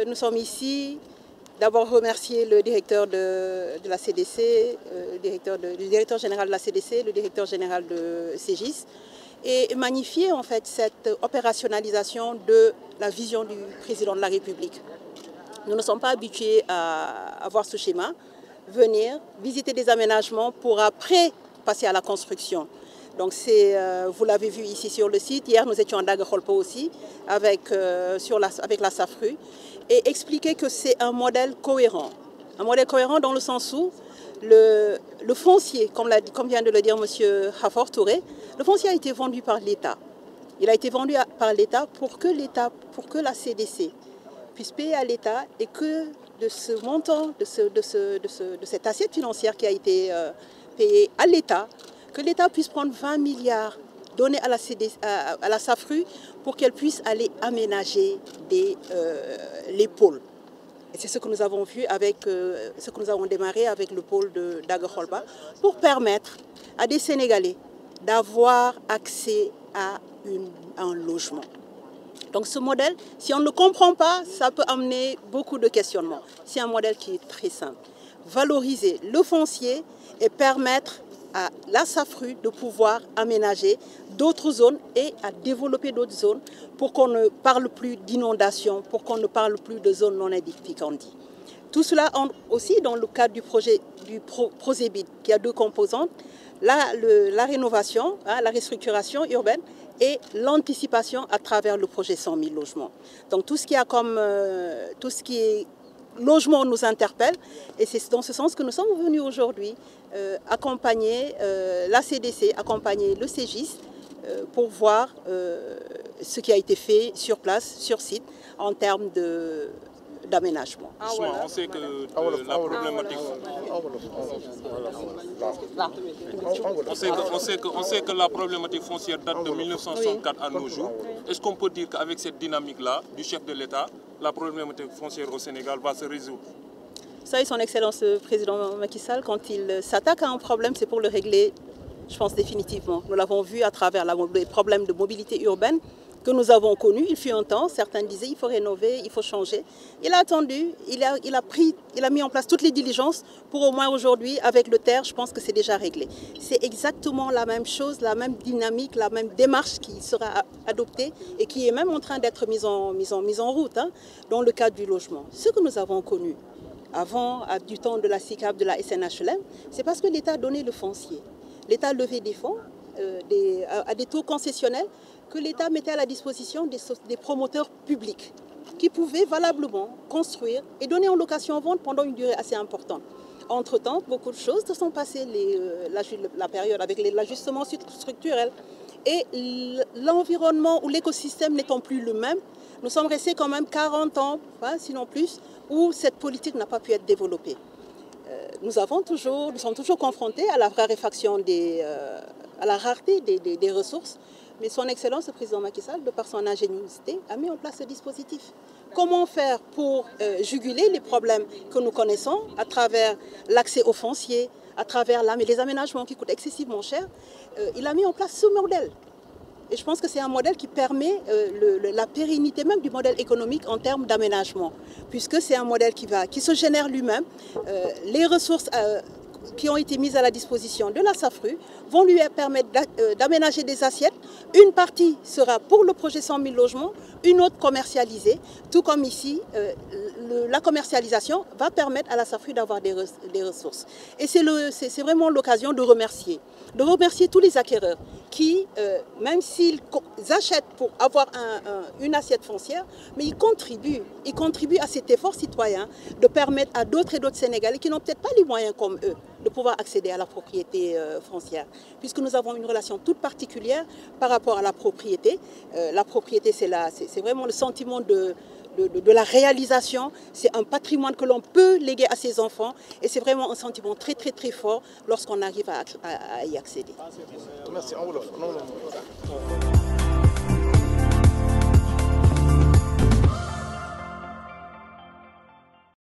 nous sommes ici, d'abord remercier le directeur de la CDC, le directeur général de la CDC, le directeur général de CGIS, et magnifier en fait cette opérationnalisation de la vision du président de la République. Nous ne sommes pas habitués à avoir ce schéma, venir visiter des aménagements pour après passer à la construction. Donc vous l'avez vu ici sur le site, hier nous étions à Daguerolpo aussi avec la SAFRU et expliquer que c'est un modèle cohérent. Un modèle cohérent dans le sens où le foncier, comme vient de le dire M. Hafor Touré, le foncier a été vendu par l'État. Il a été vendu par l'État pour que la CDC puisse payer à l'État et que de ce montant, de cette assiette financière qui a été payée à l'État, que l'État puisse prendre 20 milliards donnés à la SAFRU pour qu'elle puisse aller aménager les pôles. Et c'est ce que nous avons vu avec ce que nous avons démarré avec le pôle de Daguerolpa pour permettre à des Sénégalais d'avoir accès à un logement. Donc ce modèle, si on ne le comprend pas, ça peut amener beaucoup de questionnements. C'est un modèle qui est très simple. Valoriser le foncier et permettre à la SAFRU de pouvoir aménager d'autres zones et à développer d'autres zones pour qu'on ne parle plus d'inondation, pour qu'on ne parle plus de zones non édificantes. Tout cela entre aussi dans le cadre du projet du Prosébit, qui a deux composantes, la rénovation, la restructuration urbaine et l'anticipation à travers le projet 100 000 logements. Donc tout ce qui est logement nous interpelle et c'est dans ce sens que nous sommes venus aujourd'hui accompagner la CDC, accompagner le CGIS pour voir ce qui a été fait sur place, sur site, en termes d'aménagement. Voilà. On sait que la problématique... On sait que la problématique foncière date de 1964 à nos jours. Est-ce qu'on peut dire qu'avec cette dynamique-là du chef de l'État, la problématique foncière au Sénégal va se résoudre? Vous savez, son Excellence le Président Macky Sall, quand il s'attaque à un problème, c'est pour le régler, je pense, définitivement. Nous l'avons vu à travers les problèmes de mobilité urbaine que nous avons connus. Il fut un temps, certains disaient il faut rénover, il faut changer. Il a attendu, il a mis en place toutes les diligences pour au moins aujourd'hui, avec le TER, je pense que c'est déjà réglé. C'est exactement la même chose, la même dynamique, la même démarche qui sera adoptée et qui est même en train d'être mise en route dans le cadre du logement. Ce que nous avons connu avant, du temps de la SICAP, de la SNHLM, c'est parce que l'État a donné le foncier. L'État a levé des fonds à des taux concessionnels que l'État mettait à la disposition des promoteurs publics qui pouvaient valablement construire et donner en location en vente pendant une durée assez importante. Entre-temps, beaucoup de choses se sont passées, la période avec l'ajustement structurel et l'environnement ou l'écosystème n'étant plus le même, nous sommes restés quand même 40 ans, sinon plus, où cette politique n'a pas pu être développée. Nous sommes toujours confrontés à la raréfaction, à la rareté des ressources, mais son Excellence, le Président Macky Sall, de par son ingéniosité, a mis en place ce dispositif. Comment faire pour juguler les problèmes que nous connaissons à travers l'accès aux fonciers, à travers les aménagements qui coûtent excessivement cher? Il a mis en place ce modèle. Et je pense que c'est un modèle qui permet la pérennité même du modèle économique en termes d'aménagement, puisque c'est un modèle qui se génère lui-même. Les ressources qui ont été mises à la disposition de la SAFRU vont lui permettre d'aménager des assiettes. Une partie sera pour le projet 100 000 logements, une autre commercialisée, tout comme ici, la commercialisation va permettre à la SAFRU d'avoir des ressources. Et c'est vraiment l'occasion de remercier tous les acquéreurs qui, même s'ils achètent pour avoir une assiette foncière, mais ils contribuent à cet effort citoyen de permettre à d'autres et d'autres Sénégalais qui n'ont peut-être pas les moyens comme eux de pouvoir accéder à la propriété foncière. Puisque nous avons une relation toute particulière par rapport à la propriété. La propriété, c'est vraiment le sentiment de la réalisation. C'est un patrimoine que l'on peut léguer à ses enfants. Et c'est vraiment un sentiment très, très, très fort lorsqu'on arrive à y accéder. Merci.